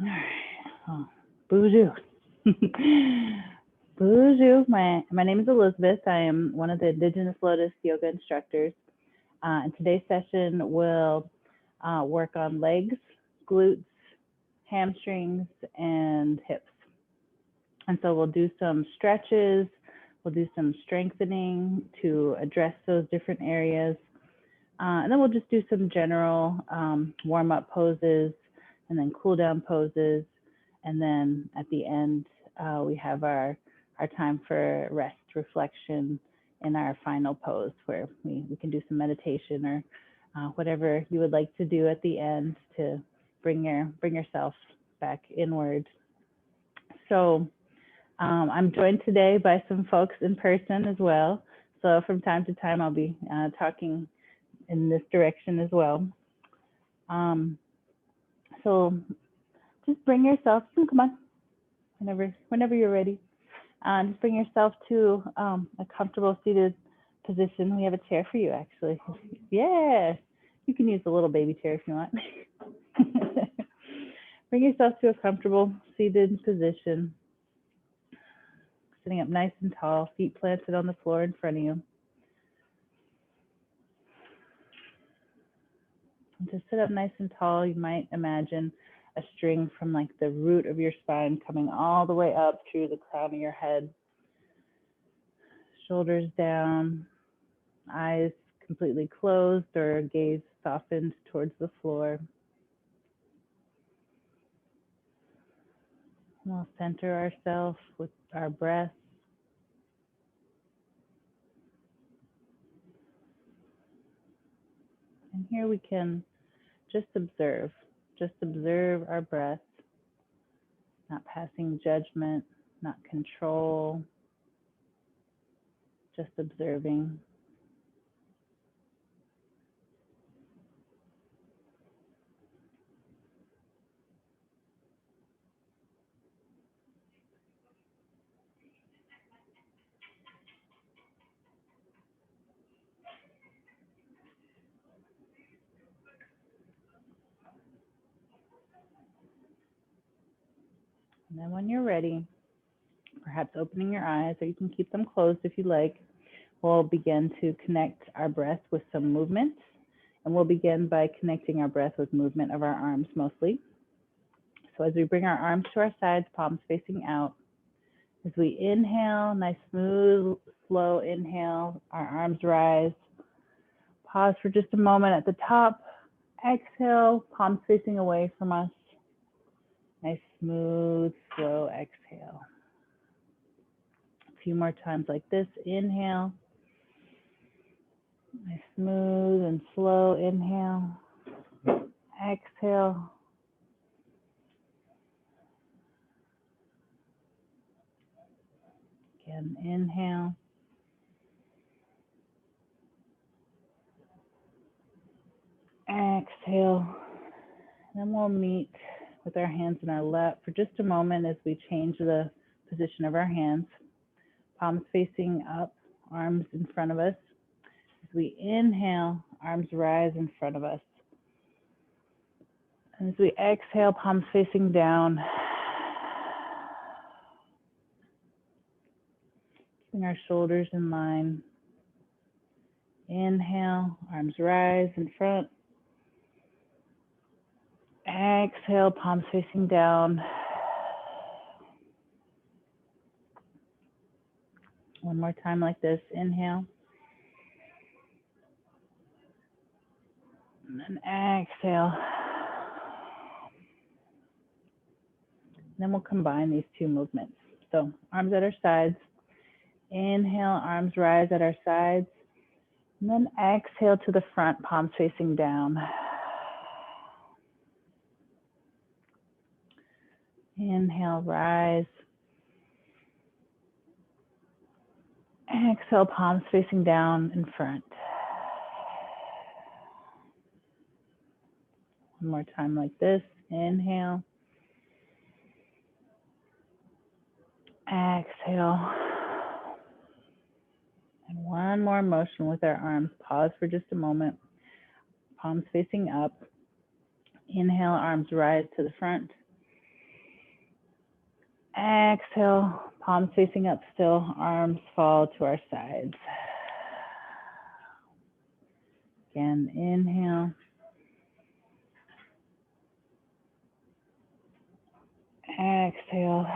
All right. Oh, bonjour. Bonjour. My name is Elizabeth. I am one of the Indigenous Lotus Yoga instructors. And today's session will work on legs, glutes, hamstrings, and hips. And so we'll do some stretches. We'll do some strengthening to address those different areas. And then we'll just do some general warm-up poses and then cool-down poses. And then at the end, we have our time for rest, reflection, in our final pose where we can do some meditation or whatever you would like to do at the end to bring yourself back inward. So I'm joined today by some folks in person as well. So from time to time, I'll be talking in this direction as well. So just bring yourself, come on, whenever you're ready. Just bring yourself to a comfortable seated position. We have a chair for you, actually. Yeah, you can use a little baby chair if you want. Bring yourself to a comfortable seated position. Sitting up nice and tall, feet planted on the floor in front of you. And to sit up nice and tall, you might imagine a string from like the root of your spine coming all the way up through the crown of your head. Shoulders down, eyes completely closed or gaze softened towards the floor. We'll center ourselves with our breath. And here we can just observe our breath, not passing judgment, not control, just observing. And then when you're ready, perhaps opening your eyes, or you can keep them closed if you like, we'll begin to connect our breath with some movement. And we'll begin by connecting our breath with movement of our arms mostly. So as we bring our arms to our sides, palms facing out, as we inhale, nice, smooth, slow inhale, our arms rise. Pause for just a moment at the top. Exhale, palms facing away from us. Nice, smooth, slow exhale. A few more times like this. Inhale. Nice, smooth and slow inhale. Exhale. Again, inhale. Exhale. Then we'll meet with our hands in our lap for just a moment as we change the position of our hands. Palms facing up, arms in front of us. As we inhale, arms rise in front of us. And as we exhale, palms facing down. Keeping our shoulders in line. Inhale, arms rise in front. Exhale, palms facing down. One more time like this. Inhale. And then exhale. And then we'll combine these two movements. So arms at our sides. Inhale, arms rise at our sides. And then exhale to the front, palms facing down. Inhale, rise. Exhale, palms facing down in front. One more time like this. Inhale. Exhale. And one more motion with our arms. Pause for just a moment. Palms facing up. Inhale, arms rise to the front. Exhale, palms facing up still, arms fall to our sides. Again, inhale. Exhale.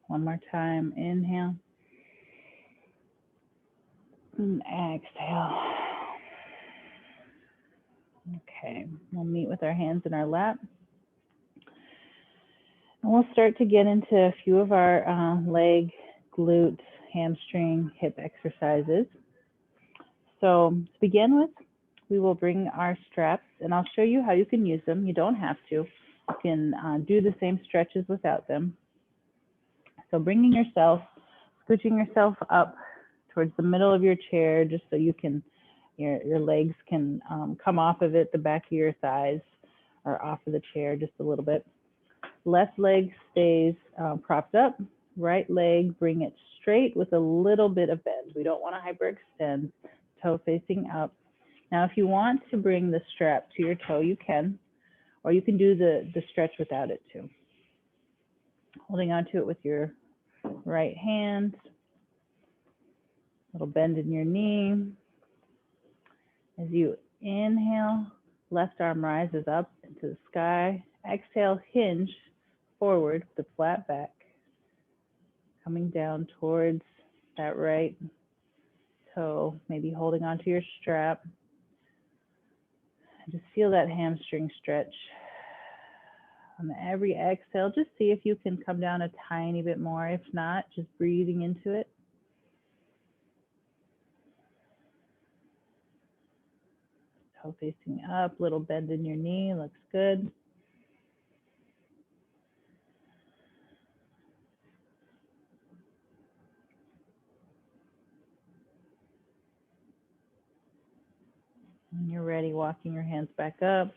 One more time, inhale. And exhale. Okay, we'll meet with our hands in our lap. And we'll start to get into a few of our leg, glute, hamstring, hip exercises. So to begin with, we will bring our straps, and I'll show you how you can use them. You don't have to. You can do the same stretches without them. So bringing yourself, scooching yourself up towards the middle of your chair, just so you can, your legs can come off of it, the back of your thighs are off of the chair just a little bit. Left leg stays propped up. Right leg, bring it straight with a little bit of bend. We don't want to hyperextend. Toe facing up. Now, if you want to bring the strap to your toe, you can, or you can do the stretch without it too. Holding onto it with your right hand. Little bend in your knee. As you inhale, left arm rises up into the sky. Exhale, hinge forward with the flat back. Coming down towards that right toe, maybe holding onto your strap. Just feel that hamstring stretch. On every exhale, just see if you can come down a tiny bit more. If not, just breathing into it. Toe facing up, little bend in your knee, looks good. When you're ready, walking your hands back up.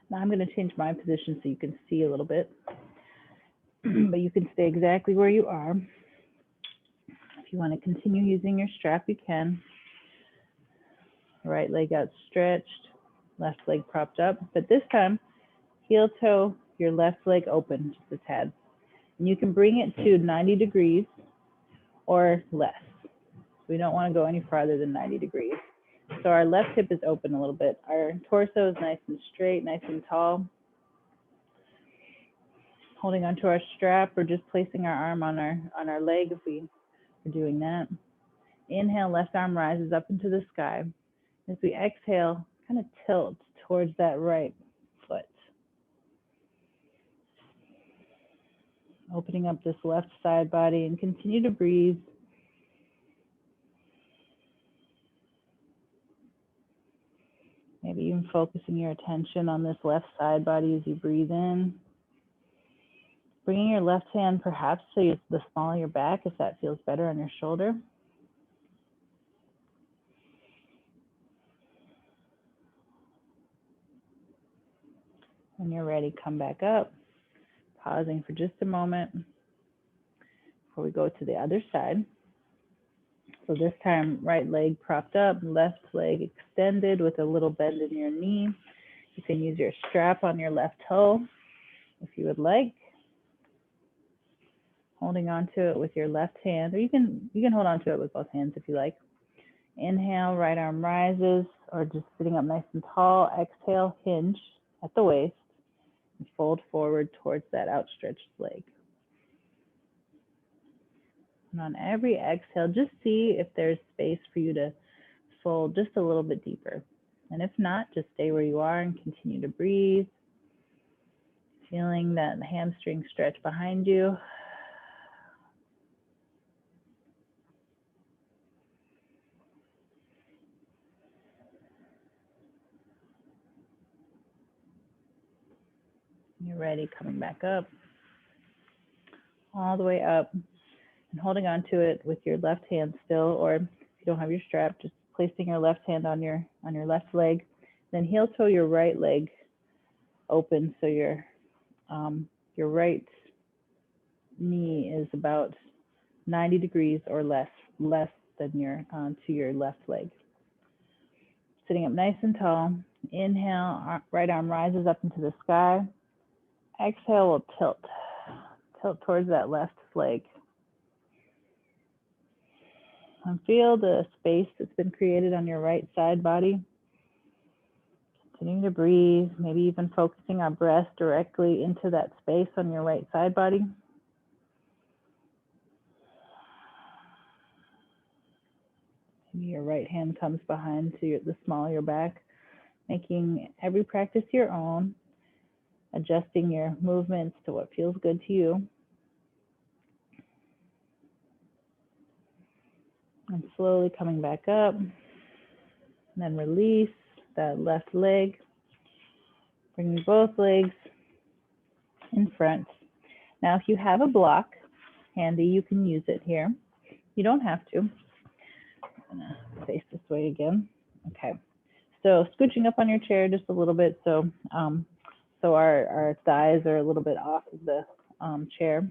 Now I'm going to change my position so you can see a little bit, but you can stay exactly where you are. If you want to continue using your strap, you can. Right leg outstretched, left leg propped up, but this time, heel toe, your left leg open just a tad. And you can bring it to 90 degrees or less. We don't want to go any farther than 90 degrees. So our left hip is open a little bit. Our torso is nice and straight, nice and tall. Holding onto our strap or just placing our arm on our leg if we are doing that. Inhale, left arm rises up into the sky. As we exhale, kind of tilt towards that right foot. Opening up this left side body and continue to breathe. Maybe even focusing your attention on this left side body as you breathe in. Bringing your left hand perhaps to the small of your back if that feels better on your shoulder. When you're ready, come back up, pausing for just a moment before we go to the other side. So this time, right leg propped up, left leg extended with a little bend in your knee. You can use your strap on your left toe if you would like. Holding onto it with your left hand, or you can hold onto it with both hands if you like. Inhale, right arm rises, or just sitting up nice and tall. Exhale, hinge at the waist, and fold forward towards that outstretched leg. And on every exhale, just see if there's space for you to fold just a little bit deeper. And if not, just stay where you are and continue to breathe. Feeling that hamstring stretch behind you. You're ready, coming back up, all the way up, and holding on to it with your left hand still, or if you don't have your strap, just placing your left hand on your left leg. Then heel toe your right leg open, so your right knee is about 90 degrees or less than to your left leg. Sitting up nice and tall, Inhale, right arm rises up into the sky. Exhale, we'll tilt. Tilt towards that left leg. And feel the space that's been created on your right side body. Continuing to breathe, maybe even focusing our breath directly into that space on your right side body. Maybe your right hand comes behind to the small of your back, making every practice your own, adjusting your movements to what feels good to you. And slowly coming back up, and then release that left leg, bringing both legs in front. Now, if you have a block handy, you can use it here. You don't have to. I'm gonna face this way again. Okay, so scooching up on your chair just a little bit, so our thighs are a little bit off of the chair.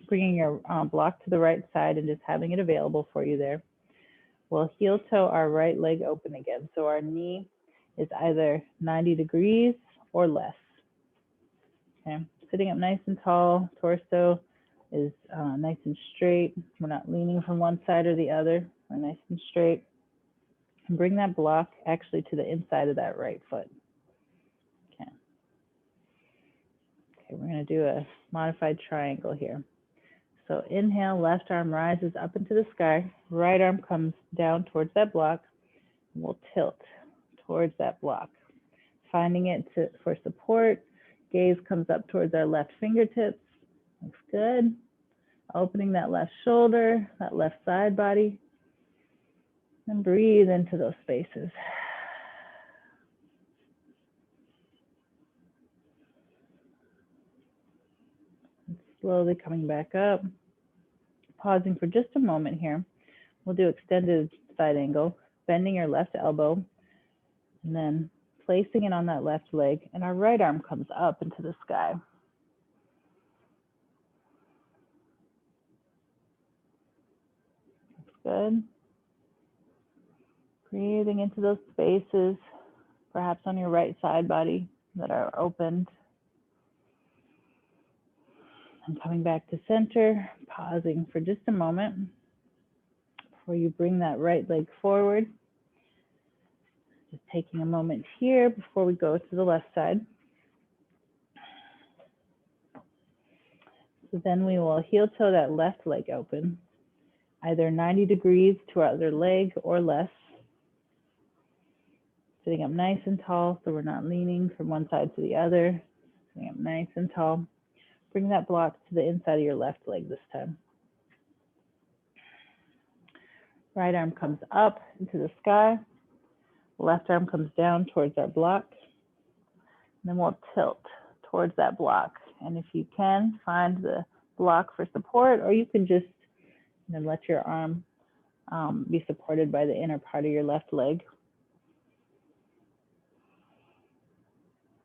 Bringing your block to the right side and just having it available for you there. We'll heel toe our right leg open again. So our knee is either 90 degrees or less. Okay, sitting up nice and tall, torso is nice and straight. We're not leaning from one side or the other. We're nice and straight. And bring that block actually to the inside of that right foot. Okay. Okay, we're going to do a modified triangle here. So inhale, left arm rises up into the sky. Right arm comes down towards that block. And we'll tilt towards that block. Finding it for support. Gaze comes up towards our left fingertips. Looks good. Opening that left shoulder, that left side body. And breathe into those spaces. And slowly coming back up. Pausing for just a moment here. We'll do extended side angle, bending your left elbow, and then placing it on that left leg, and our right arm comes up into the sky. Looks good. Breathing into those spaces, perhaps on your right side body that are opened. And coming back to center, pausing for just a moment before you bring that right leg forward. Just taking a moment here before we go to the left side. So then we will heel toe that left leg open, either 90 degrees to our other leg or less. Sitting up nice and tall so we're not leaning from one side to the other. Sitting up nice and tall. Bring that block to the inside of your left leg this time. Right arm comes up into the sky. Left arm comes down towards our block. And then we'll tilt towards that block. And if you can, find the block for support, or you can just let your arm be supported by the inner part of your left leg.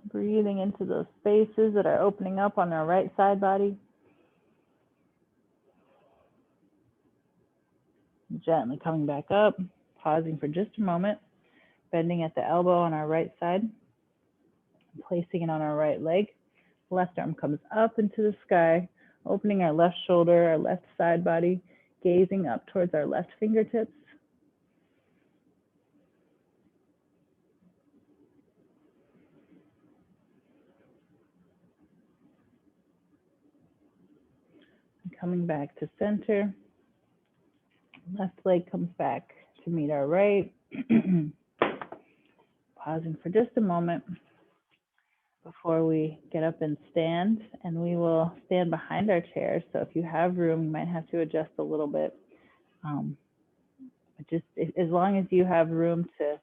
Breathing into those spaces that are opening up on our right side body. Gently coming back up, pausing for just a moment, bending at the elbow on our right side, placing it on our right leg. Left arm comes up into the sky, opening our left shoulder, our left side body, gazing up towards our left fingertips. Coming back to center. Left leg comes back to meet our right. Pausing for just a moment before we get up and stand, and we will stand behind our chairs. So if you have room, you might have to adjust a little bit. But just as long as you have room to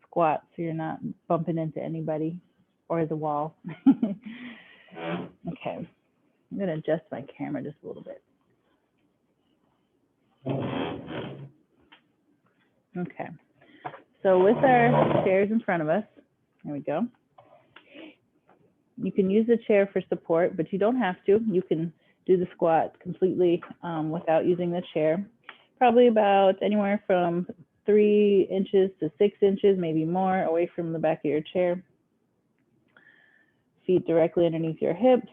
squat so you're not bumping into anybody or the wall. Okay. I'm going to adjust my camera just a little bit. Okay. So with our chairs in front of us, there we go. You can use the chair for support, but you don't have to. You can do the squat completely without using the chair. Probably about anywhere from 3 inches to 6 inches, maybe more, away from the back of your chair. Feet directly underneath your hips.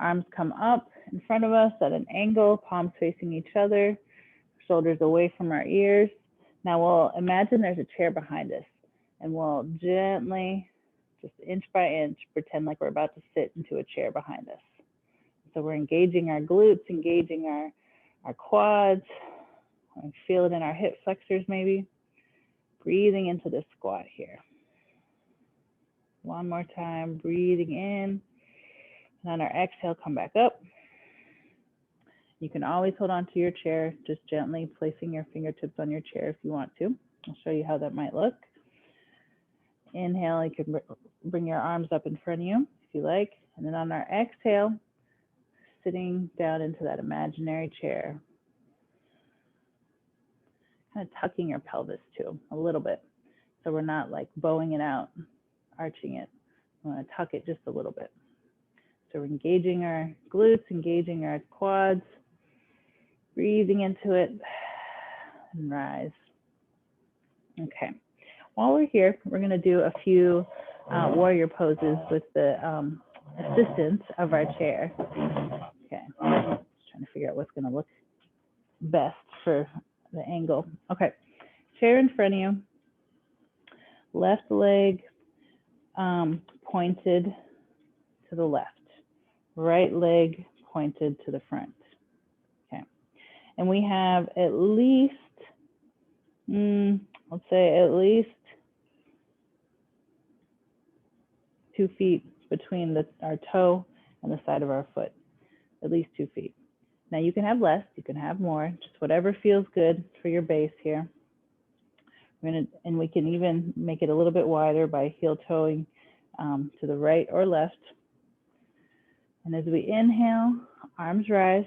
Arms come up in front of us at an angle, palms facing each other, shoulders away from our ears. Now we'll imagine there's a chair behind us, and we'll gently, just inch by inch, pretend like we're about to sit into a chair behind us. So we're engaging our glutes, engaging our quads. Feel it in our hip flexors maybe. Breathing into this squat here. One more time, breathing in. And on our exhale, come back up. You can always hold on to your chair, just gently placing your fingertips on your chair if you want to. I'll show you how that might look. Inhale, you can bring your arms up in front of you if you like. And then on our exhale, sitting down into that imaginary chair. Kind of tucking your pelvis too, a little bit. So we're not like bowing it out, arching it. We want to tuck it just a little bit. So we're engaging our glutes, engaging our quads, breathing into it, and rise. Okay. While we're here, we're going to do a few warrior poses with the assistance of our chair. Okay. Just trying to figure out what's going to look best for the angle. Okay. Chair in front of you. Left leg pointed to the left. Right leg pointed to the front. Okay. And we have at least, let's say at least 2 feet between our toe and the side of our foot. At least 2 feet. Now you can have less, you can have more, just whatever feels good for your base here. And we can even make it a little bit wider by heel toeing to the right or left. And as we inhale, arms rise.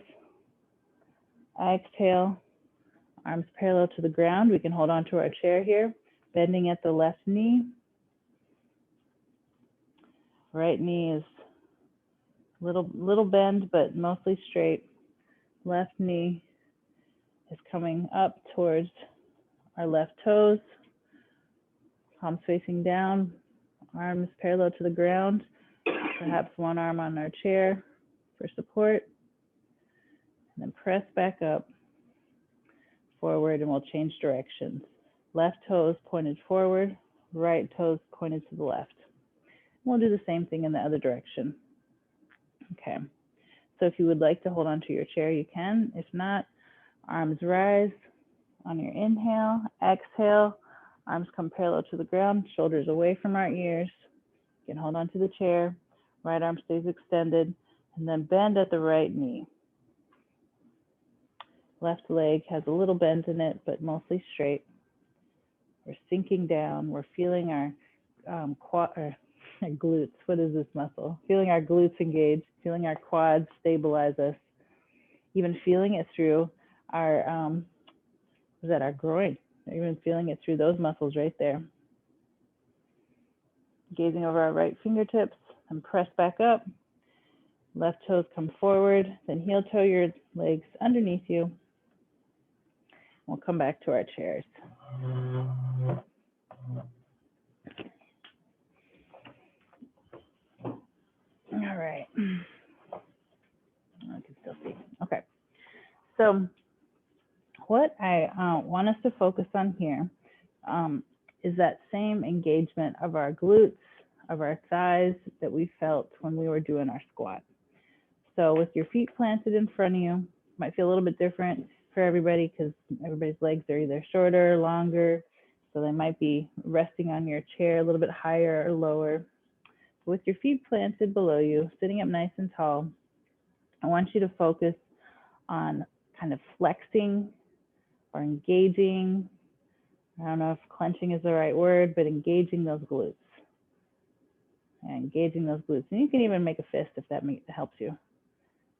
Exhale, arms parallel to the ground. We can hold on to our chair here, bending at the left knee. Right knee is little bend, but mostly straight. Left knee is coming up towards our left toes. Palms facing down, arms parallel to the ground. Perhaps one arm on our chair for support. And then press back up, forward, and we'll change directions. Left toes pointed forward, right toes pointed to the left. We'll do the same thing in the other direction. Okay, so if you would like to hold on to your chair, you can. If not, arms rise on your inhale. Exhale, arms come parallel to the ground, shoulders away from our ears. You can hold on to the chair. Right arm stays extended, and then bend at the right knee. Left leg has a little bend in it, but mostly straight. We're sinking down. We're feeling our glutes. What is this muscle? Feeling our glutes engage, feeling our quads stabilize us, even feeling it through our, our groin? Even feeling it through those muscles right there. Gazing over our right fingertips and press back up. Left toes come forward, then heel toe your legs underneath you. We'll come back to our chairs. All right. I can still see. Okay. So what I want us to focus on here is that same engagement of our glutes, of our thighs that we felt when we were doing our squat. So with your feet planted in front of you, might feel a little bit different for everybody because everybody's legs are either shorter or longer. So they might be resting on your chair a little bit higher or lower. With your feet planted below you, sitting up nice and tall, I want you to focus on kind of flexing or engaging. I don't know if clenching is the right word, but engaging those glutes. And engaging those glutes. And you can even make a fist if that helps you.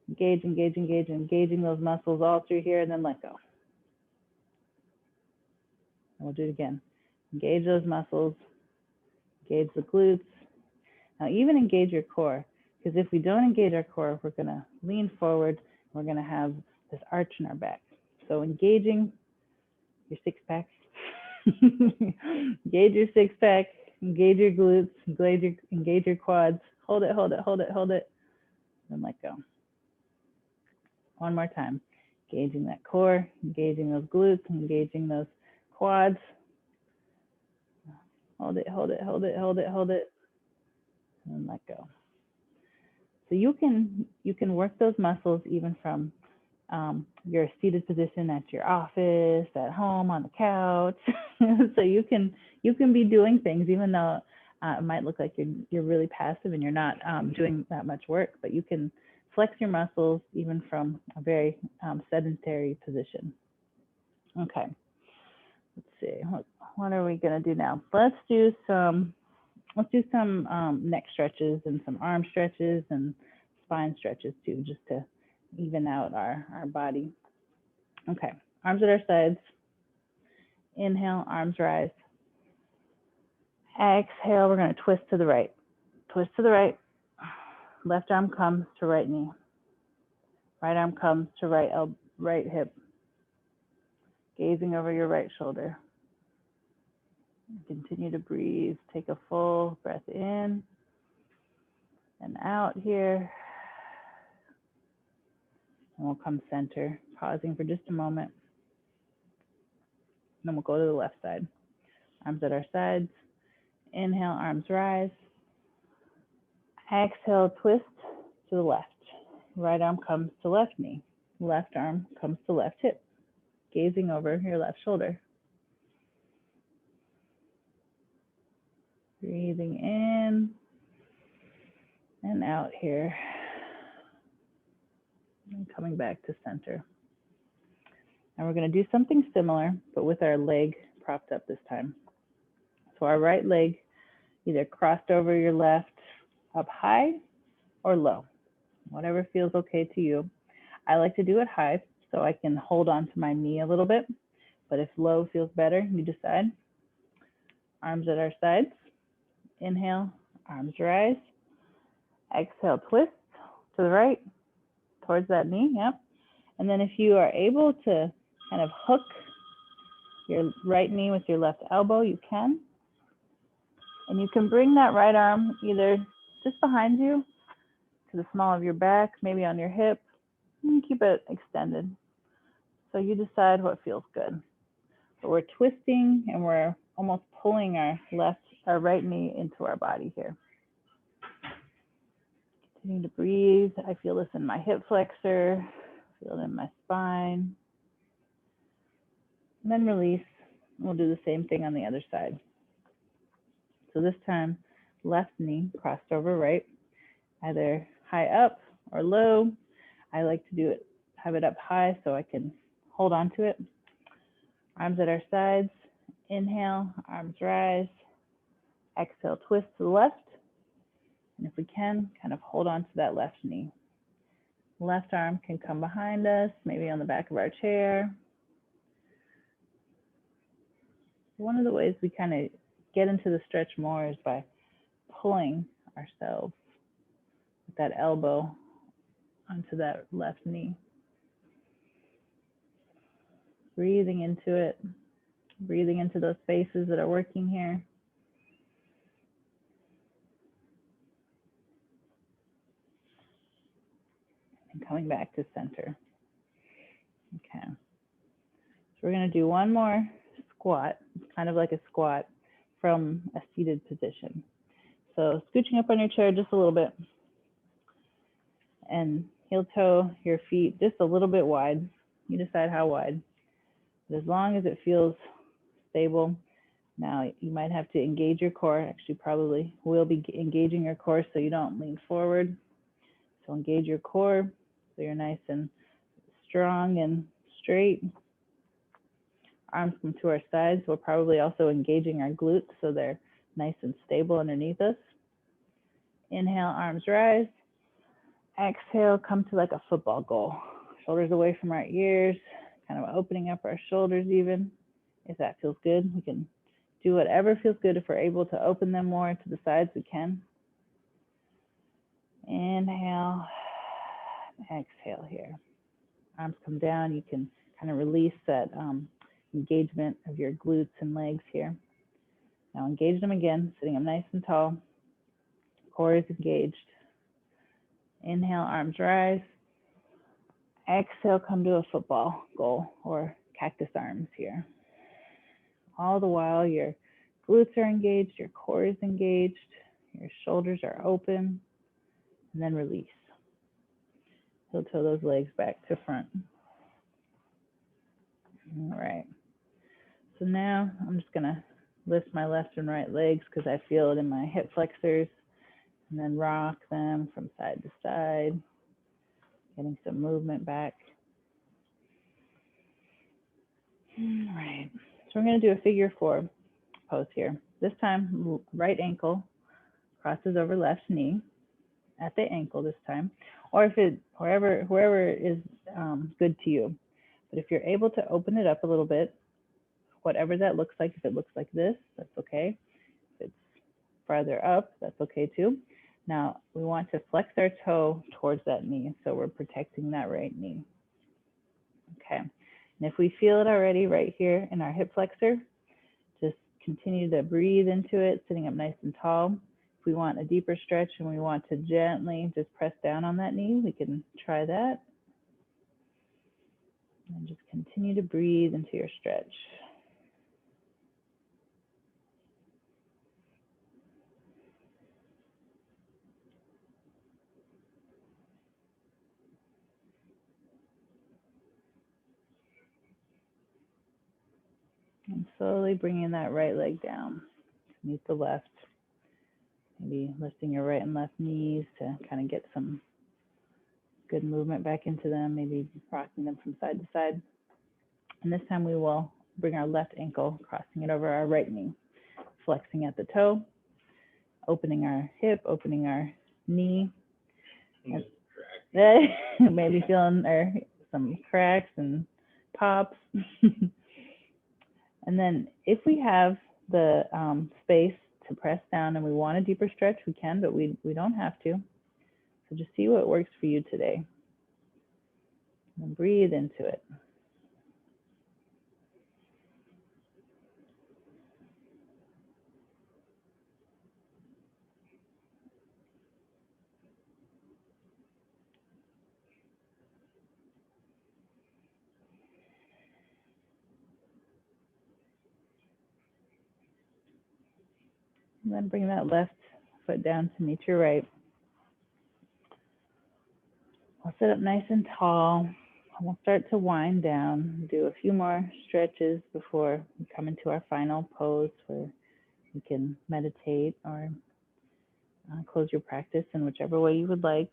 Engage, engage, engage, engaging those muscles all through here, and then let go. And we'll do it again. Engage those muscles, engage the glutes. Now even engage your core, because if we don't engage our core, we're gonna lean forward, we're gonna have this arch in our back. So engaging your six packs. Engage your six pack, engage your glutes, engage your quads. Hold it, hold it, hold it, hold it, and let go. One more time. Engaging that core, engaging those glutes, engaging those quads. Hold it, hold it, hold it, hold it, hold it, and let go. So you can work those muscles even from your seated position at your office, at home, on the couch. So you can be doing things even though it might look like you're really passive and you're not doing that much work, but you can flex your muscles even from a very sedentary position. Okay, let's see, what are we gonna do now? Let's do some neck stretches and some arm stretches and spine stretches too, just to even out our body. Okay, arms at our sides. Inhale, arms rise. Exhale, we're going to twist to the right. Twist to the right. Left arm comes to right knee. Right arm comes to right hip. Gazing over your right shoulder. Continue to breathe. Take a full breath in and out here. And we'll come center, pausing for just a moment. Then we'll go to the left side. Arms at our sides. Inhale, arms rise. Exhale, twist to the left. Right arm comes to left knee. Left arm comes to left hip. Gazing over your left shoulder. Breathing in and out here. And coming back to center. And we're going to do something similar, but with our leg propped up this time. So our right leg either crossed over your left, up high or low, whatever feels okay to you. I like to do it high so I can hold on to my knee a little bit, but if low feels better, you decide. Arms at our sides. Inhale, arms rise. Exhale, twist to the right, towards that knee, yep. And then if you are able to kind of hook your right knee with your left elbow, you can. And you can bring that right arm either just behind you to the small of your back, maybe on your hip, and keep it extended. So you decide what feels good. But we're twisting and we're almost pulling our right knee into our body here. Continue to breathe. I feel this in my hip flexor, feel it in my spine. And then release. We'll do the same thing on the other side. So this time, left knee crossed over right, either high up or low. I like to have it up high so I can hold on to it. Arms at our sides. Inhale, arms rise. Exhale, twist to the left. And if we can, kind of hold on to that left knee. Left arm can come behind us, maybe on the back of our chair. One of the ways we kind of get into the stretch more is by pulling ourselves with that elbow onto that left knee. Breathing into it, breathing into those faces that are working here. And coming back to center. Okay. So we're going to do one more squat, kind of like a squat from a seated position. So scooching up on your chair just a little bit and heel toe your feet just a little bit wide. You decide how wide. But as long as it feels stable. Now you might have to engage your core. Actually, probably will be engaging your core so you don't lean forward. So engage your core so you're nice and strong and straight. Arms come to our sides. We're probably also engaging our glutes so they're nice and stable underneath us. Inhale, arms rise. Exhale, come to like a football goal. Shoulders away from our ears, kind of opening up our shoulders even. If that feels good, we can do whatever feels good. If we're able to open them more to the sides, we can. Inhale, exhale here. Arms come down. You can kind of release that engagement of your glutes and legs here. Now engage them again, sitting up nice and tall. Core is engaged. Inhale, arms rise. Exhale, come to a football goal or cactus arms here. All the while your glutes are engaged, your core is engaged, your shoulders are open, and then release. Heel toe those legs back to front. All right. So now I'm just gonna lift my left and right legs because I feel it in my hip flexors, and then rock them from side to side, getting some movement back. All right. So we're gonna do a figure 4 pose here. This time, right ankle crosses over left knee at the ankle this time, or if it wherever is good to you. But if you're able to open it up a little bit, whatever that looks like, if it looks like this, that's okay. If it's farther up, that's okay too. Now we want to flex our toe towards that knee, so we're protecting that right knee. Okay, and if we feel it already right here in our hip flexor, just continue to breathe into it, sitting up nice and tall. If we want a deeper stretch and we want to gently just press down on that knee, we can try that. And just continue to breathe into your stretch. And slowly bringing that right leg down to meet the left. Maybe lifting your right and left knees to kind of get some good movement back into them, maybe rocking them from side to side. And this time we will bring our left ankle, crossing it over our right knee, flexing at the toe, opening our hip, opening our knee. Maybe feeling some cracks and pops. And then if we have the space to press down and we want a deeper stretch, we can, but we don't have to. So just see what works for you today. And breathe into it. And then bring that left foot down to meet your right. We'll sit up nice and tall. And we'll start to wind down, do a few more stretches before we come into our final pose where you can meditate or close your practice in whichever way you would like.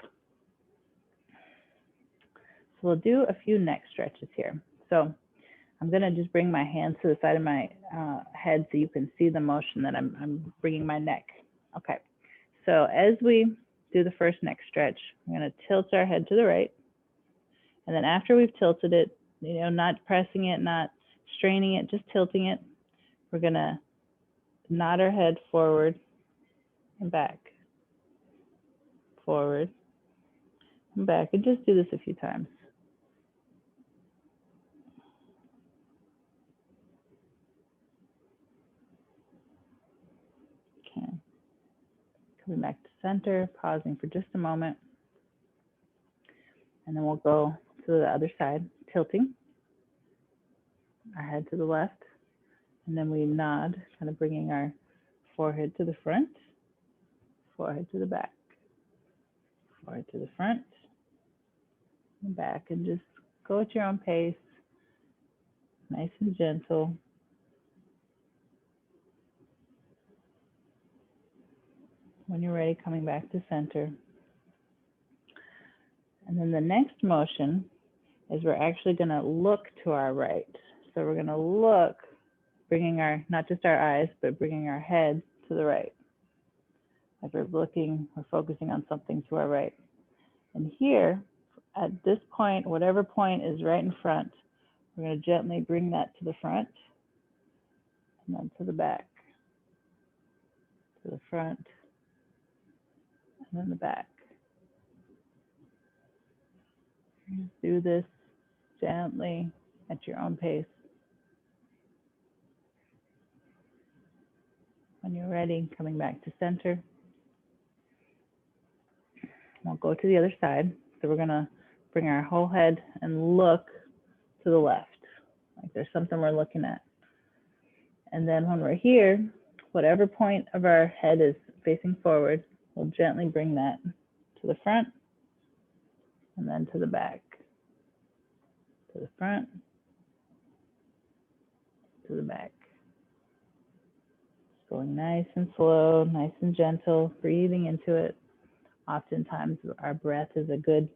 So we'll do a few neck stretches here. So I'm going to just bring my hands to the side of my head so you can see the motion that I'm bringing my neck. Okay, so as we do the first neck stretch, we're going to tilt our head to the right. And then after we've tilted it, not pressing it, not straining it, just tilting it, we're going to nod our head forward and back, forward and back, and just do this a few times. Okay. Coming back to center, pausing for just a moment. And then we'll go to the other side, tilting our head to the left. And then we nod, kind of bringing our forehead to the front, forehead to the back, forehead to the front, and back. And just go at your own pace, nice and gentle. When you're ready, coming back to center. And then the next motion is we're actually going to look to our right. So we're going to look, bringing our, not just our eyes, but bringing our head to the right. Like we're looking, we're focusing on something to our right. And here, at this point, whatever point is right in front, we're going to gently bring that to the front, and then to the back, to the front, and then the back. Just do this gently at your own pace. When you're ready, coming back to center. We'll go to the other side. So we're gonna bring our whole head and look to the left, like there's something we're looking at. And then when we're here, whatever point of our head is facing forward, we'll gently bring that to the front and then to the back. To the front, to the back. Going nice and slow, nice and gentle, breathing into it. Oftentimes our breath is a good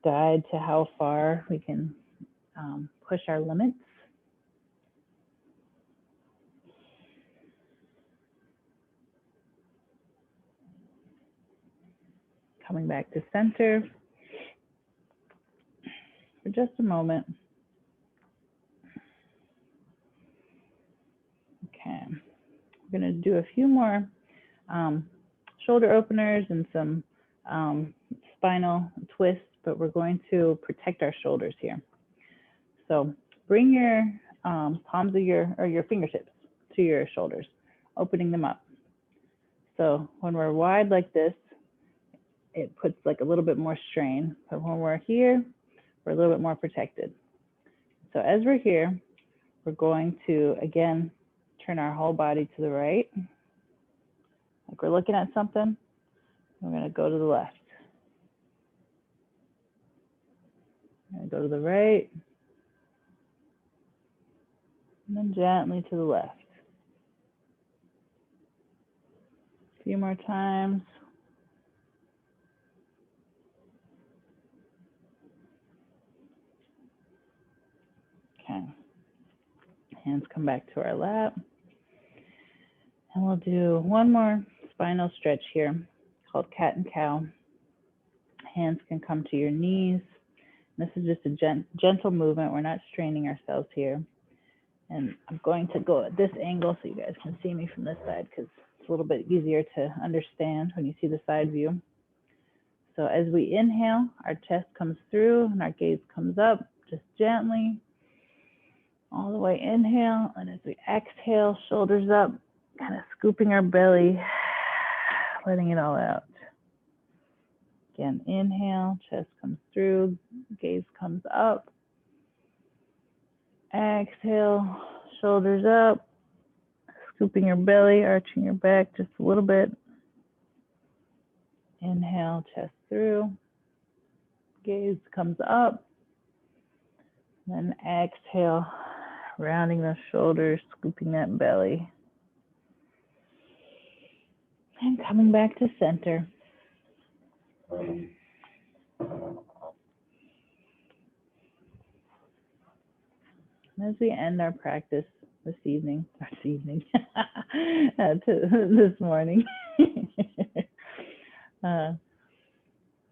guide to how far we can push our limits. Coming back to center for just a moment. Okay, we're going to do a few more shoulder openers and some spinal twists, but we're going to protect our shoulders here. So bring your palms of your fingertips to your shoulders, opening them up. So when we're wide like this, it puts like a little bit more strain, but when we're here, we're a little bit more protected. So as we're here, we're going to, again, turn our whole body to the right. Like we're looking at something, we're gonna go to the left. We're gonna go to the right, and then gently to the left. A few more times. Okay. Hands come back to our lap. And we'll do one more spinal stretch here called cat and cow. Hands can come to your knees. This is just a gentle movement. We're not straining ourselves here. And I'm going to go at this angle so you guys can see me from this side because it's a little bit easier to understand when you see the side view. So as we inhale, our chest comes through and our gaze comes up, just gently. All the way inhale, and as we exhale, shoulders up, kind of scooping our belly, letting it all out. Again, inhale, chest comes through, gaze comes up. Exhale, shoulders up, scooping your belly, arching your back just a little bit. Inhale, chest through, gaze comes up. Then exhale, rounding those shoulders, scooping that belly. And coming back to center. And as we end our practice this morning,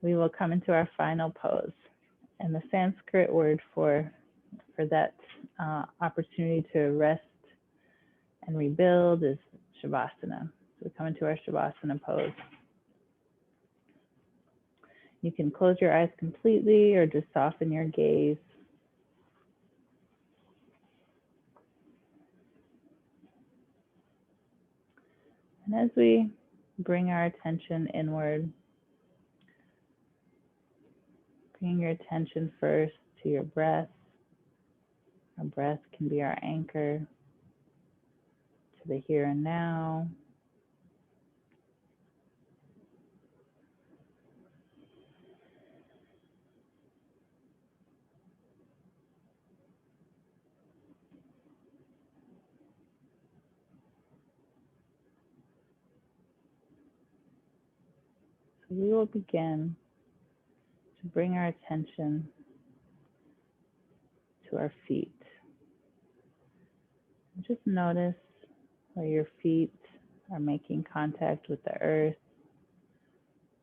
we will come into our final pose. And the Sanskrit word for that opportunity to rest and rebuild is Shavasana. So we come into our Shavasana pose. You can close your eyes completely or just soften your gaze. And as we bring our attention inward, bring your attention first to your breath. Our breath can be our anchor to the here and now. So we will begin to bring our attention to our feet. Just notice where your feet are making contact with the earth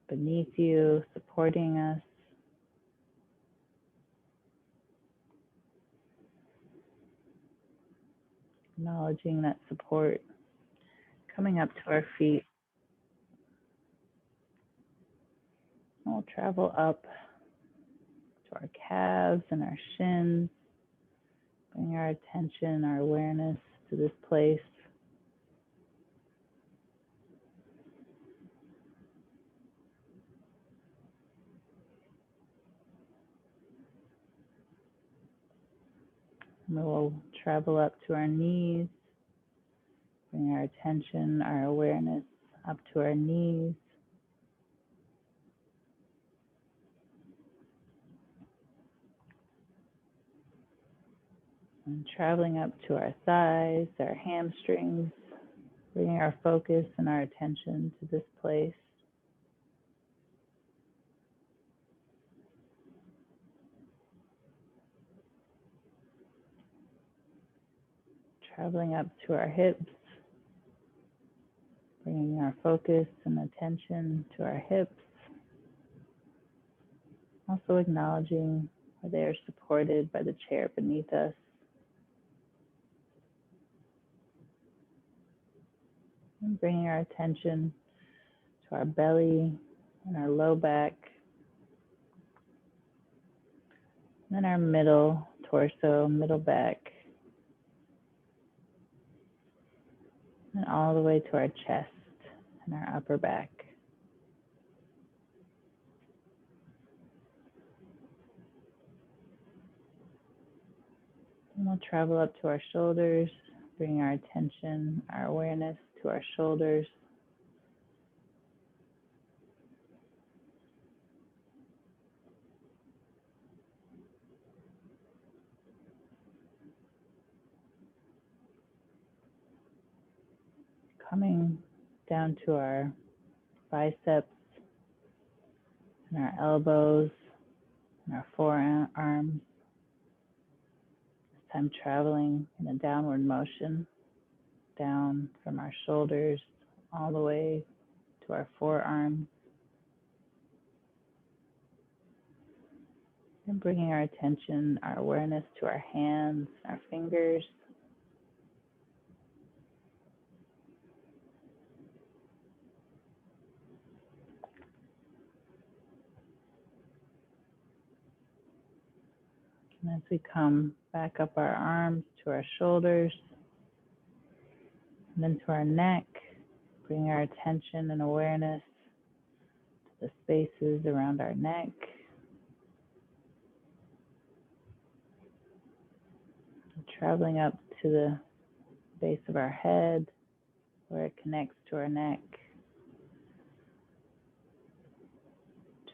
beneath you, supporting us. Acknowledging that support coming up to our feet. And we'll travel up to our calves and our shins. Bring our attention, our awareness to this place. And we'll travel up to our knees, bring our attention, our awareness up to our knees. And traveling up to our thighs, our hamstrings, bringing our focus and our attention to this place. Traveling up to our hips, bringing our focus and attention to our hips. Also acknowledging where they are supported by the chair beneath us. And bringing our attention to our belly and our low back. And then our middle torso, middle back. And all the way to our chest and our upper back. And we'll travel up to our shoulders, bring our attention, our awareness to our shoulders. Coming down to our biceps and our elbows and our forearms. This time traveling in a downward motion, down from our shoulders all the way to our forearms. And bringing our attention, our awareness to our hands, our fingers. And as we come back up our arms to our shoulders, and then to our neck, bring our attention and awareness to the spaces around our neck. Traveling up to the base of our head, where it connects to our neck,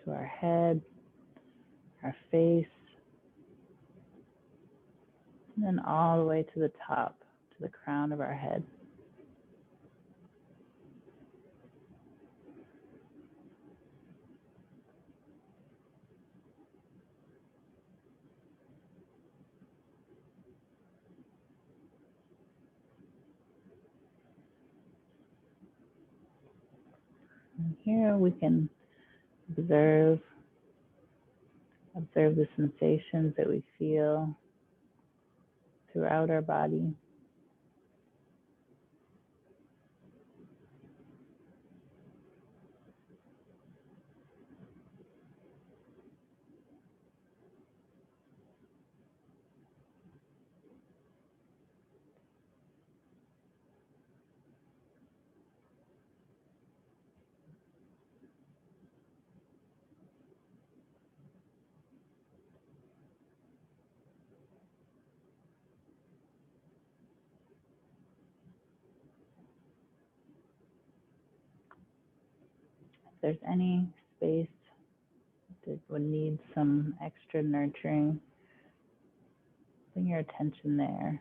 to our head, our face, and then all the way to the top, to the crown of our head. And here we can observe the sensations that we feel throughout our body. If there's any space that would need some extra nurturing, bring your attention there.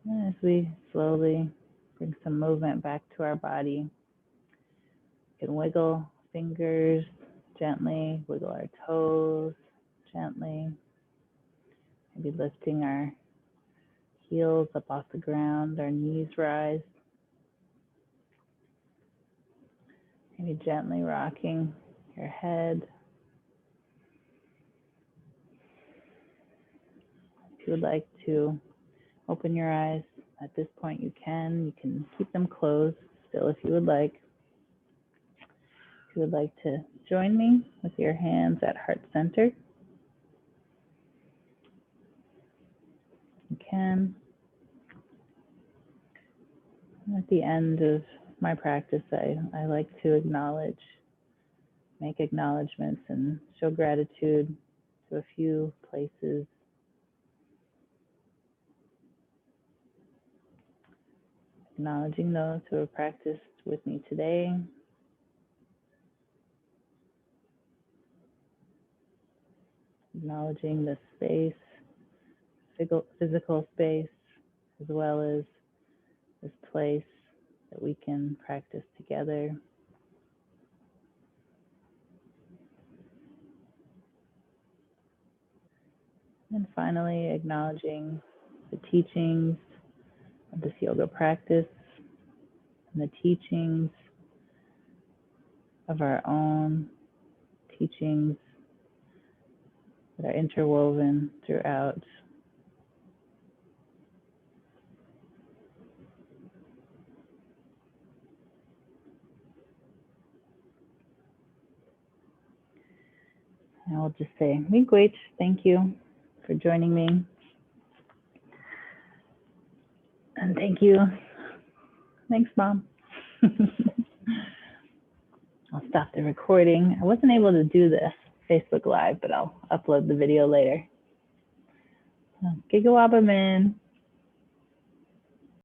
And as we slowly bring some movement back to our body, we can wiggle fingers gently, wiggle our toes gently, maybe lifting our heels up off the ground, our knees rise, maybe gently rocking your head. If you would like to open your eyes at this point, you can keep them closed still if you would like. If you would like to join me with your hands at heart center, you can. At the end of my practice, I like to make acknowledgments and show gratitude to a few places. Acknowledging those who have practiced with me today. Acknowledging the space, physical space, as well as this place that we can practice together. And finally, acknowledging the teachings of this yoga practice and the teachings of our own teachings that are interwoven throughout. And I'll just say, miigwech, thank you for joining me. And thank you. Thanks, Mom. I'll stop the recording. I wasn't able to do this Facebook Live, but I'll upload the video later. Gigawabamin.